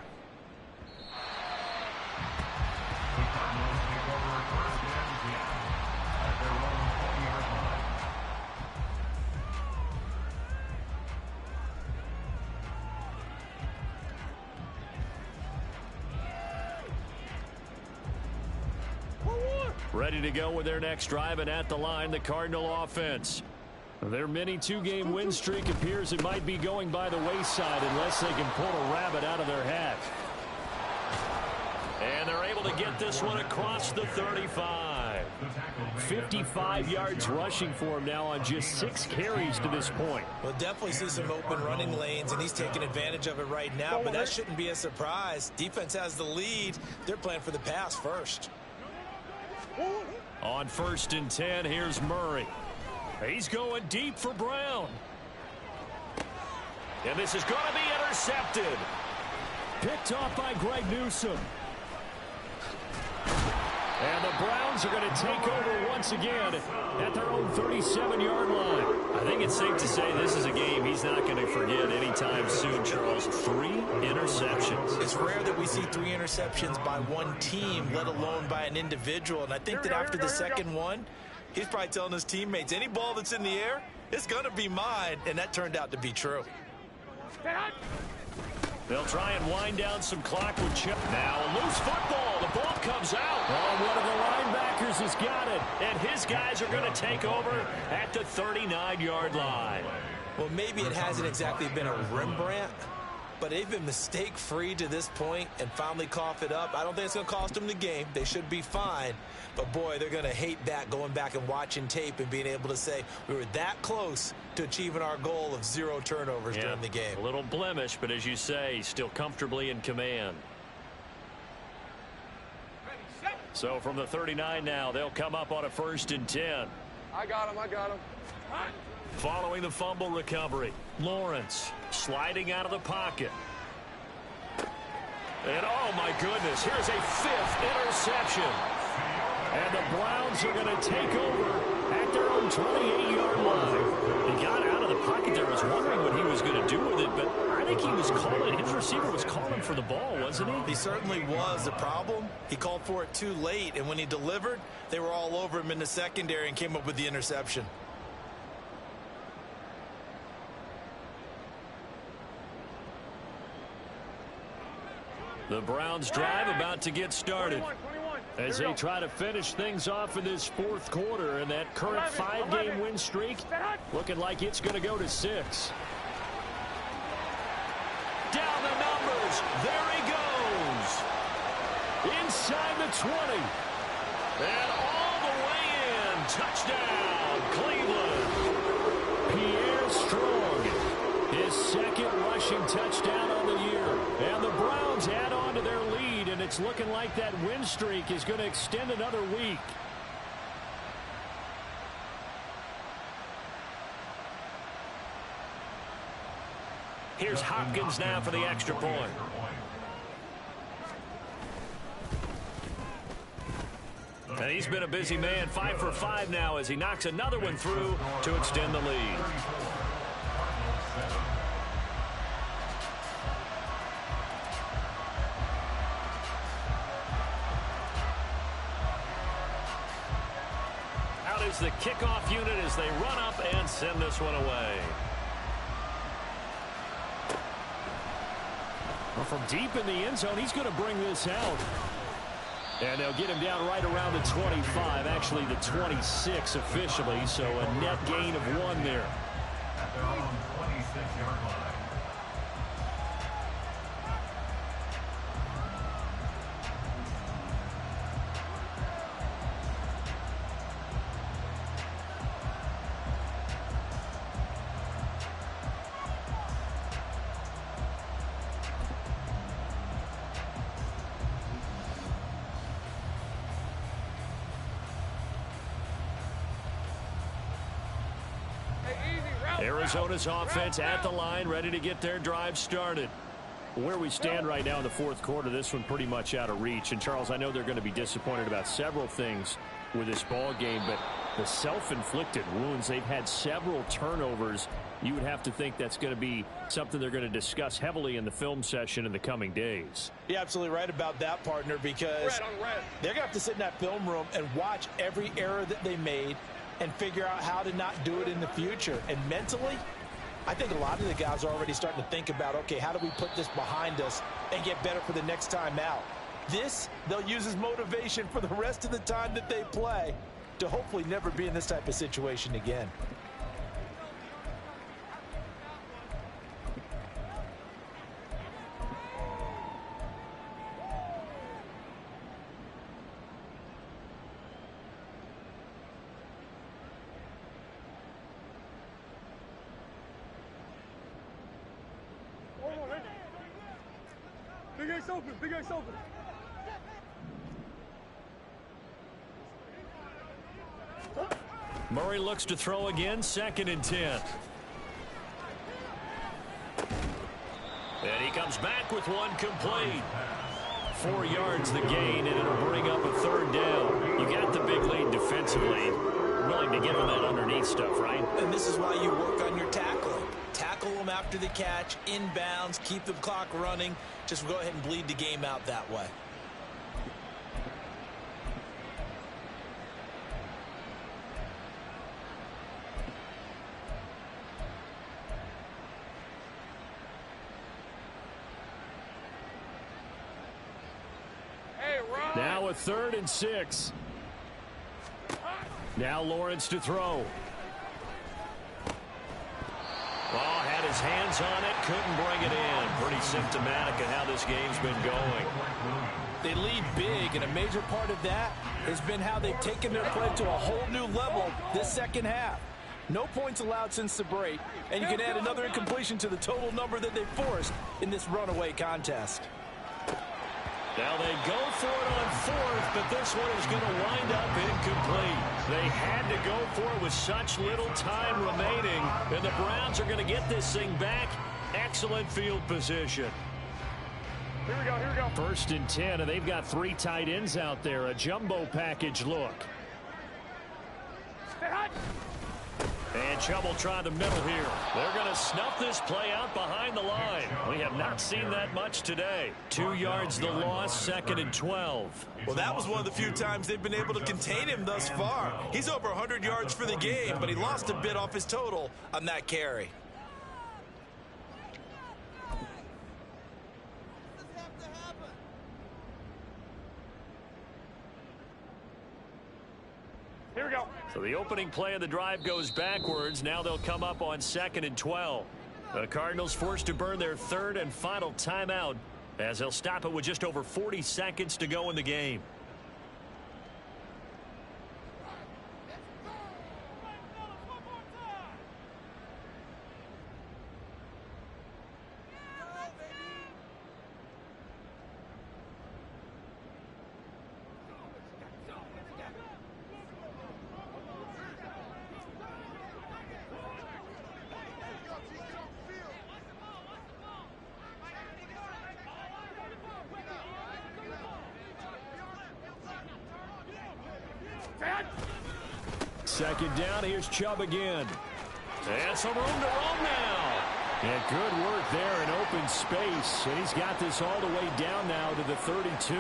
Ready to go with their next drive, and at the line, the Cardinal offense. Their mini 2-game win streak appears it might be going by the wayside unless they can pull a rabbit out of their hat. And they're able to get this one across the 35. 55 yards rushing for him now on just 6 carries to this point. We'll definitely see some open running lanes, and he's taking advantage of it right now, but that shouldn't be a surprise. Defense has the lead. They're playing for the pass first. On 1st and 10, here's Murray. He's going deep for Brown. And this is going to be intercepted. Picked off by Greg Newsome. And the Browns are going to take over once again at their own 37-yard line. I think it's safe to say this is a game he's not going to forget anytime soon, Charles. 3 interceptions. It's rare that we see 3 interceptions by one team, let alone by an individual. And I think that after the second one, he's probably telling his teammates, any ball that's in the air, it's going to be mine. And that turned out to be true. They'll try and wind down some clock with Chip. Now a loose football. The ball comes out. Oh, one of the linebackers has got it. And his guys are going to take over at the 39-yard line. Well, maybe it hasn't exactly been a Rembrandt, but they've been mistake-free to this point and finally cough it up. I don't think it's going to cost them the game. They should be fine. But, boy, they're going to hate that, going back and watching tape and being able to say we were that close to achieving our goal of 0 turnovers during the game. A little blemish, but as you say, still comfortably in command. So from the 39 now, they'll come up on a 1st and 10. I got him. Following the fumble recovery, Lawrence sliding out of the pocket. And, oh, my goodness, here's a 5th interception. And the Browns are going to take over at their own 28-yard line. He got out of the pocket there. I was wondering what he was going to do with it, but I think he was calling. His receiver was calling for the ball, wasn't he? He certainly was. The problem, he called for it too late, and when he delivered, they were all over him in the secondary and came up with the interception. The Browns drive about to get started as they try to finish things off in this fourth quarter, and that current 5-game win streak looking like it's going to go to 6. Down the numbers. There he goes. Inside the 20. And all the way in. Touchdown, Cleveland. Pierre Strong, his second rushing touchdown on the year. And the Browns add on to their lead, and it's looking like that win streak is going to extend another week. Here's Hopkins now for the extra point. And he's been a busy man, 5 for 5 now as he knocks another one through to extend the lead. Out is the kickoff unit as they run up and send this one away. Well, from deep in the end zone, he's going to bring this out. And they'll get him down right around the 25, actually the 26 officially, so a net gain of 1 there. At their own 26-yard line. Arizona's offense at the line, ready to get their drive started. Where we stand right now in the fourth quarter, this one pretty much out of reach. And, Charles, I know they're going to be disappointed about several things with this ball game, but the self-inflicted wounds, they've had several turnovers. You would have to think that's going to be something they're going to discuss heavily in the film session in the coming days. You're absolutely right about that, partner, because they're going to have to sit in that film room and watch every error that they made and figure out how to not do it in the future. And mentally, I think a lot of the guys are already starting to think about, okay, how do we put this behind us and get better for the next time out? This, they'll use as motivation for the rest of the time that they play to hopefully never be in this type of situation again. Big Ace open, Big Ace open. Murray looks to throw again, 2nd and 10. And he comes back with one complete. 4 yards the gain, and it'll bring up a 3rd down. You got the big lead defensively. Willing to give him that underneath stuff, right? And this is why you work on your tackling. Tackle them after the catch, inbounds, keep the clock running. Just go ahead and bleed the game out that way. Now a 3rd and 6. Now Lawrence to throw. Oh, had his hands on it, couldn't bring it in. Pretty symptomatic of how this game's been going. They lead big, and a major part of that has been how they've taken their play to a whole new level this second half. No points allowed since the break, and you can add another incompletion to the total number that they forced in this runaway contest. Now they go for it on 4th, but this one is going to wind up incomplete. They had to go for it with such little time remaining, and the Browns are going to get this thing back. Excellent field position. Here we go, here we go. 1st and 10, and they've got 3 tight ends out there. A jumbo package look. Stay hot. And Chubb will try the middle here. They're going to snuff this play out behind the line. We have not seen that much today. 2 yards the loss, 2nd and 12. Well, that was one of the few times they've been able to contain him thus far. He's over 100 yards for the game, but he lost a bit off his total on that carry. Here we go. So the opening play of the drive goes backwards. Now they'll come up on 2nd and 12. The Cardinals forced to burn their 3rd and final timeout as they'll stop it with just over 40 seconds to go in the game. Second down, here's Chubb again. And some room to roam now. And good work there in open space. And he's got this all the way down now to the 32.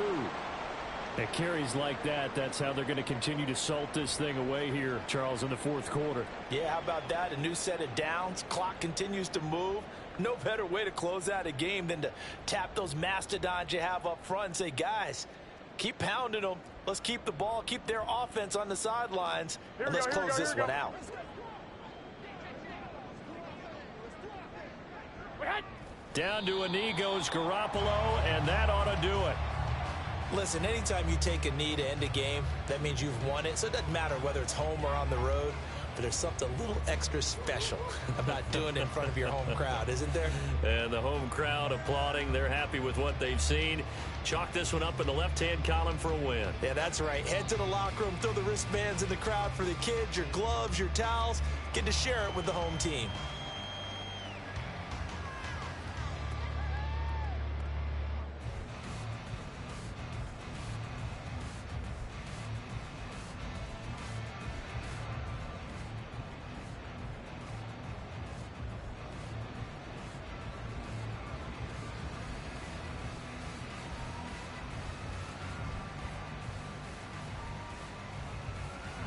At carries like that, that's how they're going to continue to salt this thing away here, Charles, in the 4th quarter. Yeah, how about that? A new set of downs. Clock continues to move. No better way to close out a game than to tap those mastodons you have up front and say, guys, keep pounding them. Let's keep the ball, keep their offense on the sidelines, and let's close this one out. Down to a knee goes Garoppolo, and that ought to do it. Listen, anytime you take a knee to end a game, that means you've won it. So it doesn't matter whether it's home or on the road, but there's something a little extra special about doing it in front of your home crowd, isn't there? And the home crowd applauding. They're happy with what they've seen. Chalk this one up in the left-hand column for a win. Yeah, that's right. Head to the locker room, throw the wristbands in the crowd for the kids, your gloves, your towels. Get to share it with the home team.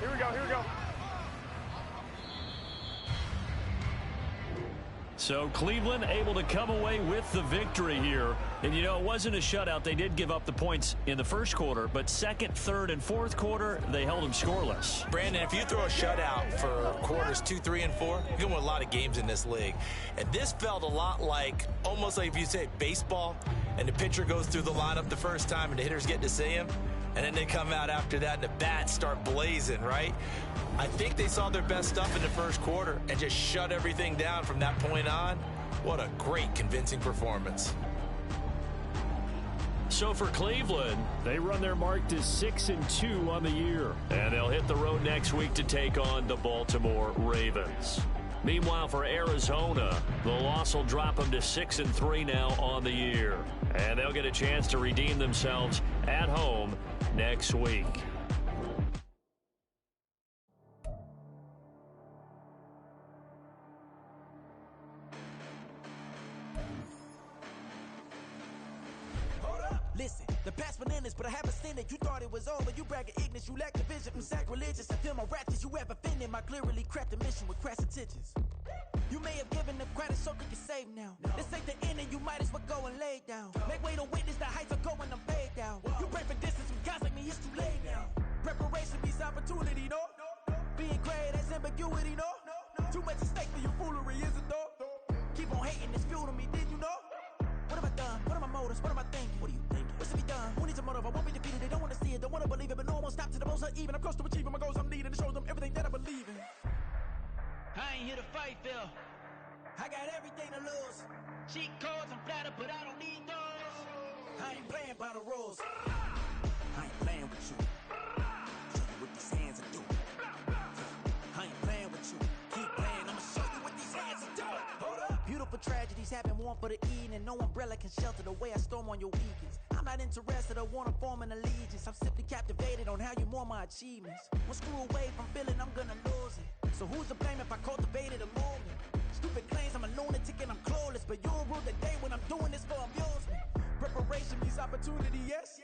Here we go. So Cleveland able to come away with the victory here. And, you know, it wasn't a shutout. They did give up the points in the first quarter, but 2nd, 3rd, and 4th quarter, they held them scoreless. Brandon, if you throw a shutout for quarters 2, 3, and 4, you're going to win a lot of games in this league. And this felt a lot like, almost like if you say baseball, and the pitcher goes through the lineup the first time and the hitters get to see him, and then they come out after that and the bats start blazing, right? I think they saw their best stuff in the first quarter and just shut everything down from that point on. What a great, convincing performance. So for Cleveland, they run their mark to 6-2 on the year. And they'll hit the road next week to take on the Baltimore Ravens. Meanwhile, for Arizona, the loss will drop them to 6-3 now on the year. And they'll get a chance to redeem themselves at home next week. Listen, the past bananas, but I haven't seen it. You thought it was over, you bragging ignorance, you lack the vision. I'm sacrilegious, I feel my ratchets, you have offended my clearly crafted mission with crass intentions. You may have given them credit so you can save now. This ain't the end and you might as well go and lay down. Make way to witness the heights are going, I'm paid down. You pray for distance with guys like me, it's too late now. Preparation means opportunity, no? Being great, that's ambiguity, no? Too much at stake for your foolery, is it though? Keep on hating, it's fuel to me, did you know? What have I done? What are my motives? What am I thinking? What are you thinking? What's to be done? Who needs a motive? I won't be defeated. They don't want to see it, don't want to believe it, but no one won't stop to the most uneven. I'm close to achieving my goals. I'm needing to show them everything that I believe in. I ain't here to fight, Phil. I got everything to lose. Cheat codes, I'm flattered, but I don't need those. I ain't playing by the rules. I ain't playing with you. Show you what these hands are doing. I ain't playing with you. Keep playing, I'ma show you what these hands are doing. Hold up. Beautiful tragedies happen, one for the eating, and no umbrella can shelter the way I storm on your weekends. I'm not interested, I wanna form an allegiance. I'm simply captivated on how you more my achievements. One screw away from feeling I'm gonna lose it. So who's to blame if I cultivated a movement? Stupid claims I'm a lunatic and I'm clueless, but you'll rule the day when I'm doing this for amusement. Preparation means opportunity, yes.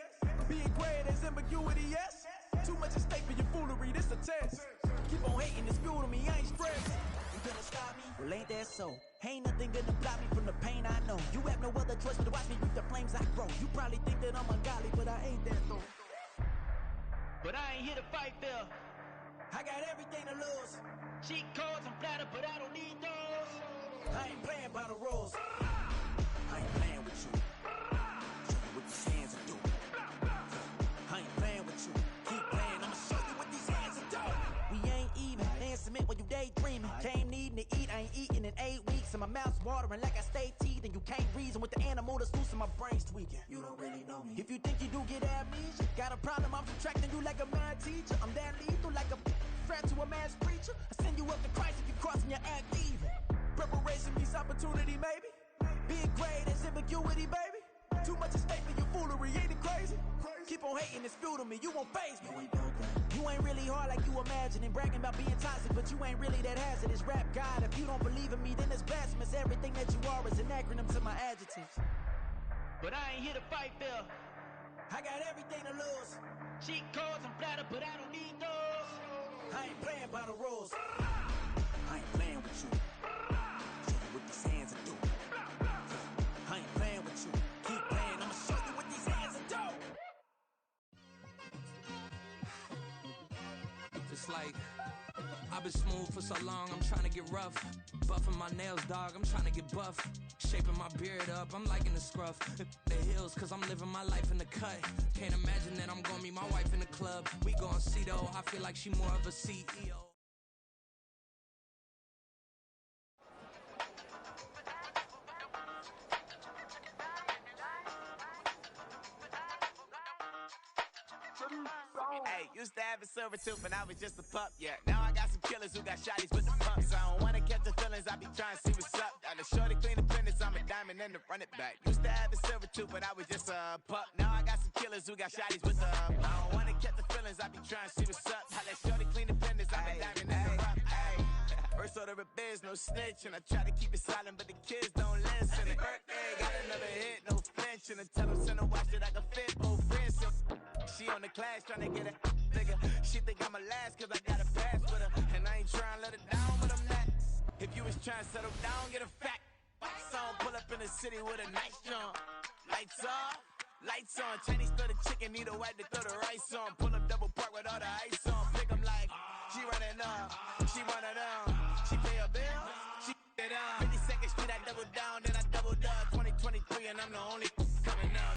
Being great is ambiguity, yes. Too much at stake for your foolery, this a test. Keep on hating, it's fuel to me, I ain't stressed. You gonna stop me? Well, ain't that so? Ain't nothing gonna block me from the pain I know. You have no other choice but to watch me reap the flames I grow. You probably think that I'm ungodly, but I ain't that though. But I ain't here to fight, Phil. I got everything to lose. Cheat codes, I'm flattered, but I don't need those. I ain't playing by the rules. I ain't playing with you. Show you what these hands will do. I ain't playing with you. Keep playing, I'ma show you what these hands will do. We ain't even. They submit when you daydreaming. Came needing to eat, I ain't eating in 8 weeks. And my mouth's watering like I stay teeth. And you can't reason with the animal that's loose and my brain's tweaking. You don't really know me. If you think you do get amnesia, got a problem, I'm subtracting you like a mad teacher. I'm that lethal like a threat to a mass preacher. I send you up to Christ if you crossing your act even. Preparation means opportunity, maybe. Big grade, there's ambiguity, baby. Too much at stake for your foolery, ain't it crazy? Keep on hating, it's fuel to me, you won't faze me. You ain't really hard like you imagine and bragging about being toxic, but you ain't really that hazardous. Rap God, if you don't believe in me, then it's blasphemous. Everything that you are is an acronym to my adjectives. But I ain't here to fight, Phil. I got everything to lose. Cheat codes, I'm flattered, but I don't need those. I ain't playing by the rules. I ain't playing with you. Show you what these hands will do. I ain't playing with you. Keep playing, I'ma show you what these hands will do. It's like, I've been smooth for so long, I'm trying to get rough. Buffing my nails, dog, I'm trying to get buff. Shaping my beard up, I'm liking the scruff. The hills, cause I'm living my life in the cut. Can't imagine that I'm gonna meet my wife in the club. We gon' see though, I feel like she more of a CEO. Hey, used to have a silver tooth and I was just a pup, yeah. Now I got some killers who got shotties with the pumps. I don't wanna catch the feelings, I be trying to see what's up. Now the shorty clean the fitness, I'm a diamond and to run it back. Used to have a silver tooth, but I was just a pup. Now I got some killers who got shotties with the I don't wanna catch the feelings, I be trying to see what's up. I let shorty clean the fitness, I'm a diamond and to run it. First order of biz, no snitch, and I try to keep it silent, but the kids don't listen. And birthday, got another hit, no flinch, and I tell them send a watch that I can fit, old friends. She on the class trying to get a nigga. She think I'm a last cause I got a pass with her. And I ain't trying to let her down, but I'm not. If you was trying to settle down, get a fact. Song pull up in the city with a nice jump. Lights off, lights on. Chinese throw the chicken, need a wipe to throw the rice on. Pull up double park with all the ice on. Pick 'em like, she running up, she running down. She pay a bill, she it up. 52nd Street, I double down, then I doubled up. 2023 and I'm the only coming up.